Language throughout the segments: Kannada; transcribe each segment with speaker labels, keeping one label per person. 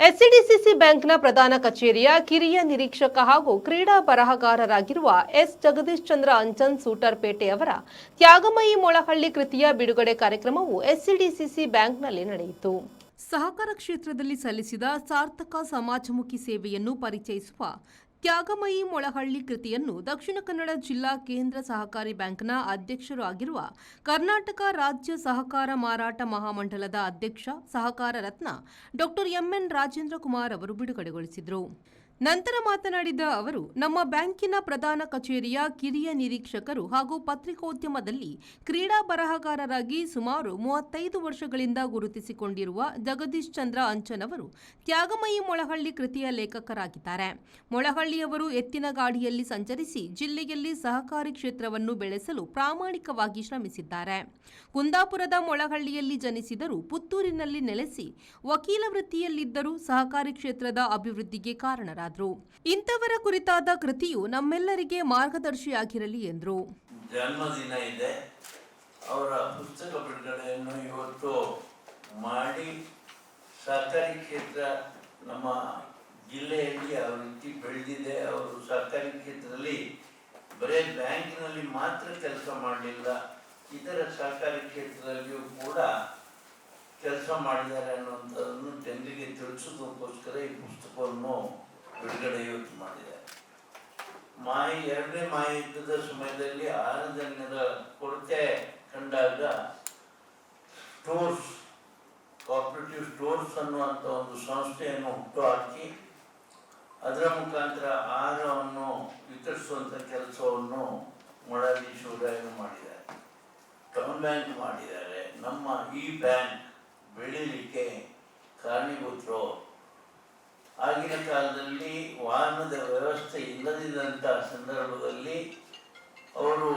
Speaker 1: ಎಸ್ಸಿಡಿಸಿಸಿ ಬ್ಯಾಂಕ್ನ ಪ್ರಧಾನ ಕಚೇರಿಯ ಕಿರಿಯ ನಿರೀಕ್ಷಕ ಹಾಗೂ ಕ್ರೀಡಾ ಬರಹಗಾರರಾಗಿರುವ ಎಸ್ ಜಗದೀಶ್ ಚಂದ್ರ ಅಂಚನ್ ಸೂಟರ್ಪೇಟೆ ಅವರ ತ್ಯಾಗಮಯಿ ಮೊಳಹಳ್ಳಿ ಕೃತಿಯ ಬಿಡುಗಡೆ ಕಾರ್ಯಕ್ರಮವು ಎಸ್ಸಿಡಿಸಿಸಿ ಬ್ಯಾಂಕ್ನಲ್ಲಿ ನಡೆಯಿತು. ಸಹಕಾರ ಕ್ಷೇತ್ರದಲ್ಲಿ ಸಲ್ಲಿಸಿದ ಸಾರ್ಥಕ ಸಮಾಜಮುಖಿ ಸೇವೆಯನ್ನು ಪರಿಚಯಿಸುವ ತ್ಯಾಗಮಯಿ ಮೊಳಹಳ್ಳಿ ಕೃತಿಯನ್ನು ದಕ್ಷಿಣ ಕನ್ನಡ ಜಿಲ್ಲಾ ಕೇಂದ್ರ ಸಹಕಾರಿ ಬ್ಯಾಂಕ್ನ ಅಧ್ಯಕ್ಷರು ಆಗಿರುವ ಕರ್ನಾಟಕ ರಾಜ್ಯ ಸಹಕಾರ ಮಾರಾಟ ಮಹಾಮಂಡಲದ ಅಧ್ಯಕ್ಷ ಸಹಕಾರ ರತ್ನ ಡಾ ಎಂಎನ್ ರಾಜೇಂದ್ರ ಕುಮಾರ್ ಅವರು ಬಿಡುಗಡೆಗೊಳಿಸಿದರು. ನಂತರ ಮಾತನಾಡಿದ ಅವರು, ನಮ್ಮ ಬ್ಯಾಂಕಿನ ಪ್ರಧಾನ ಕಚೇರಿಯ ಕಿರಿಯ ನಿರೀಕ್ಷಕರು ಹಾಗೂ ಪತ್ರಿಕೋದ್ಯಮದಲ್ಲಿ ಕ್ರೀಡಾ ಬರಹಗಾರರಾಗಿ ಸುಮಾರು 35 ವರ್ಷಗಳಿಂದ ಗುರುತಿಸಿಕೊಂಡಿರುವ ಜಗದೀಶ್ ಚಂದ್ರ ಅಂಚನ್ ಅವರು ತ್ಯಾಗಮಯಿ ಮೊಳಹಳ್ಳಿ ಕೃತಿಯ ಲೇಖಕರಾಗಿದ್ದಾರೆ. ಮೊಳಹಳ್ಳಿಯವರು ಎತ್ತಿನ ಗಾಡಿಯಲ್ಲಿ ಸಂಚರಿಸಿ ಜಿಲ್ಲೆಯಲ್ಲಿ ಸಹಕಾರಿ ಕ್ಷೇತ್ರವನ್ನು ಬೆಳೆಸಲು ಪ್ರಾಮಾಣಿಕವಾಗಿ ಶ್ರಮಿಸಿದ್ದಾರೆ. ಕುಂದಾಪುರದ ಮೊಳಹಳ್ಳಿಯಲ್ಲಿ ಜನಿಸಿದರೂ ಪುತ್ತೂರಿನಲ್ಲಿ ನೆಲೆಸಿ ವಕೀಲ ವೃತ್ತಿಯಲ್ಲಿದ್ದರೂ ಸಹಕಾರಿ ಕ್ಷೇತ್ರದ ಅಭಿವೃದ್ಧಿಗೆ ಕಾರಣರಾದರು. ಇಂಥವರ ಕುರಿತಾದ ಕೃತಿಯು ನಮ್ಮೆಲ್ಲರಿಗೆ ಮಾರ್ಗದರ್ಶಿಯಾಗಿರಲಿ ಎಂದರು.
Speaker 2: ಜನ್ಮದಿನ ಇದೆ. ಅವರ ಪುಸ್ತಕ ಬಿಡುಗಡೆಯನ್ನು ಇವತ್ತು ಮಾಡಿ ಸಹಕಾರಿ ಕ್ಷೇತ್ರ ನಮ್ಮ ಜಿಲ್ಲೆಯಲ್ಲಿ ಯಾವ ರೀತಿ ಬೆಳೆದಿದೆ, ಅವರು ಸಹಕಾರಿ ಕ್ಷೇತ್ರದಲ್ಲಿ ಬರೀ ಬ್ಯಾಂಕಿನಲ್ಲಿ ಮಾತ್ರ ಕೆಲಸ ಮಾಡಲಿಲ್ಲ, ಇತರ ಸಹಕಾರಿ ಕ್ಷೇತ್ರದಲ್ಲಿಯೂ ಕೂಡ ಕೆಲಸ ಮಾಡಿದ್ದಾರೆ ಅನ್ನುವಂಥದ್ದನ್ನು ಜನರಿಗೆ ತಿಳಿಸೋದಕ್ಕೋಸ್ಕರ ಈ ಪುಸ್ತಕವನ್ನು ಬಿಡುಗಡೆ ಇವತ್ತು ಮಾಡಿದ್ದಾರೆ. ಎರಡನೇ ಮಹಾಯುದ್ಧದ ಸಮಯದಲ್ಲಿ ಆಹಾರಧಾನ್ಯದ ಕೊರತೆ ಕಂಡಾಗ ಸ್ಟೋರ್ಸ್, ಕೋಆಪರೇಟಿವ್ ಸ್ಟೋರ್ಸ್ ಅನ್ನುವಂಥ ಒಂದು ಸಂಸ್ಥೆಯನ್ನು ಹುಟ್ಟುಹಾಕಿ ಅದರ ಮುಖಾಂತರ ಆಹಾರವನ್ನು ವಿತರಿಸುವಂಥ ಕೆಲಸವನ್ನು ಮೊಳಹಳ್ಳಿ ಶಿವರಾಯರು ಮಾಡಿದ್ದಾರೆ. ಟೌನ್ ಬ್ಯಾಂಕ್ ಮಾಡಿದ್ದಾರೆ. ನಮ್ಮ ಈ ಬ್ಯಾಂಕ್ ಬೆಳೀಲಿಕ್ಕೆ ಕಾರಣೀಭೂತರು. ಆಗಿನ ಕಾಲದಲ್ಲಿ ವಾಹನದ ವ್ಯವಸ್ಥೆ ಇಲ್ಲದಿದ್ದಂಥ ಸಂದರ್ಭದಲ್ಲಿ ಅವರು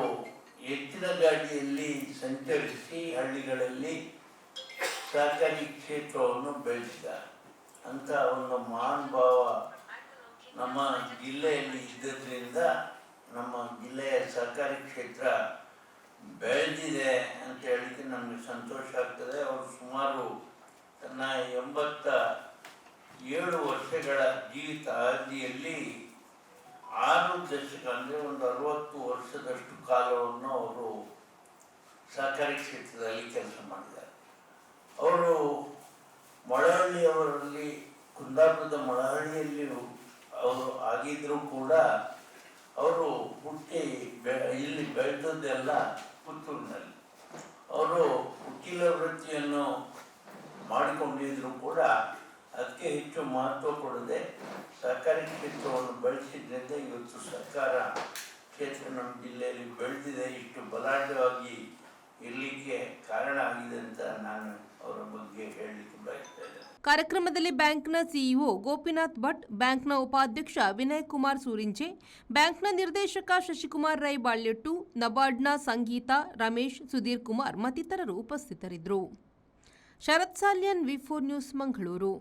Speaker 2: ಎತ್ತಿನ ಗಾಡಿಯಲ್ಲಿ ಸಂಚರಿಸಿ ಹಳ್ಳಿಗಳಲ್ಲಿ ಸಹಕಾರಿ ಕ್ಷೇತ್ರವನ್ನು ಬೆಳೆಸಿದ್ದಾರೆ. ಅಂತ ಒಂದು ಮಹಾನ್ ಭಾವ ನಮ್ಮ ಜಿಲ್ಲೆಯಲ್ಲಿ ಇದ್ದದ್ರಿಂದ ನಮ್ಮ ಜಿಲ್ಲೆಯ ಸಹಕಾರಿ ಕ್ಷೇತ್ರ ಬೆಳೆದಿದೆ ಅಂತ ಹೇಳಿದ್ರೆ ನಮಗೆ ಸಂತೋಷ ಆಗ್ತದೆ. ಅವರು ಸುಮಾರು ತನ್ನ 87 ವರ್ಷಗಳ ಜೀವಿತ ಅವಧಿಯಲ್ಲಿ 6 ದಶಕ ಅಂದರೆ ಒಂದು 60 ವರ್ಷದಷ್ಟು ಕಾಲವನ್ನು ಅವರು ಸಹಕಾರಿ ಕ್ಷೇತ್ರದಲ್ಲಿ ಕೆಲಸ ಮಾಡಿದ್ದಾರೆ. ಅವರು ಮೊಳಹಳ್ಳಿಯವರಲ್ಲಿ, ಕುಂದಾಪುರದ ಮೊಳಹಳ್ಳಿಯಲ್ಲಿ ಅವರು ಆಗಿದ್ರೂ ಕೂಡ ಅವರು ಹುಟ್ಟಿ ಇಲ್ಲಿ ಬೆಳೆದದ್ದೆಲ್ಲ ಪುತ್ತೂರಿನಲ್ಲಿ. ಅವರು ವಕೀಲ ವೃತ್ತಿಯನ್ನು ಮಾಡಿಕೊಂಡಿದ್ರು ಕೂಡ ಅದಕ್ಕೆ ಹೆಚ್ಚು ಮಹತ್ವ ಕೊಡದೆ ಸಹಕಾರಿ ಕ್ಷೇತ್ರವನ್ನು ಬೆಳೆಸಿದ್ರಿಂದ ಇವತ್ತು ಸಹಕಾರ ಕ್ಷೇತ್ರ ನಮ್ಮ ಜಿಲ್ಲೆಯಲ್ಲಿ ಬೆಳೆದಿದೆ, ಇಷ್ಟು ಬಲಾಢ್ಯವಾಗಿ ಇರಲಿಕ್ಕೆ ಕಾರಣ ಆಗಿದೆ ಅಂತ ನಾನು ಅವರ ಬಗ್ಗೆ ಹೇಳಲಿಕ್ಕೆ ಬಯಸ್ತಾ ಇದ್ದೇನೆ.
Speaker 1: ಕಾರ್ಯಕ್ರಮದಲ್ಲಿ ಬ್ಯಾಂಕ್ನ ಸಿಇಒ ಗೋಪಿನಾಥ್ ಭಟ್, ಬ್ಯಾಂಕ್ನ ಉಪಾಧ್ಯಕ್ಷ ವಿನಯ್ ಕುಮಾರ್ ಸೂರಿಂಜೆ, ಬ್ಯಾಂಕ್ನ ನಿರ್ದೇಶಕ ಶಶಿಕುಮಾರ್ ರೈ ಬಾಳ್ಯಟ್ಟು, ನಬಾರ್ಡ್ನ ಸಂಗೀತ, ರಮೇಶ್, ಸುಧೀರ್ ಕುಮಾರ್ ಮತ್ತಿತರರು ಉಪಸ್ಥಿತರಿದ್ದರು. ಶರತ್ ಸಾಲ್ಯನ್, ವಿ4 ನ್ಯೂಸ್, ಮಂಗಳೂರು.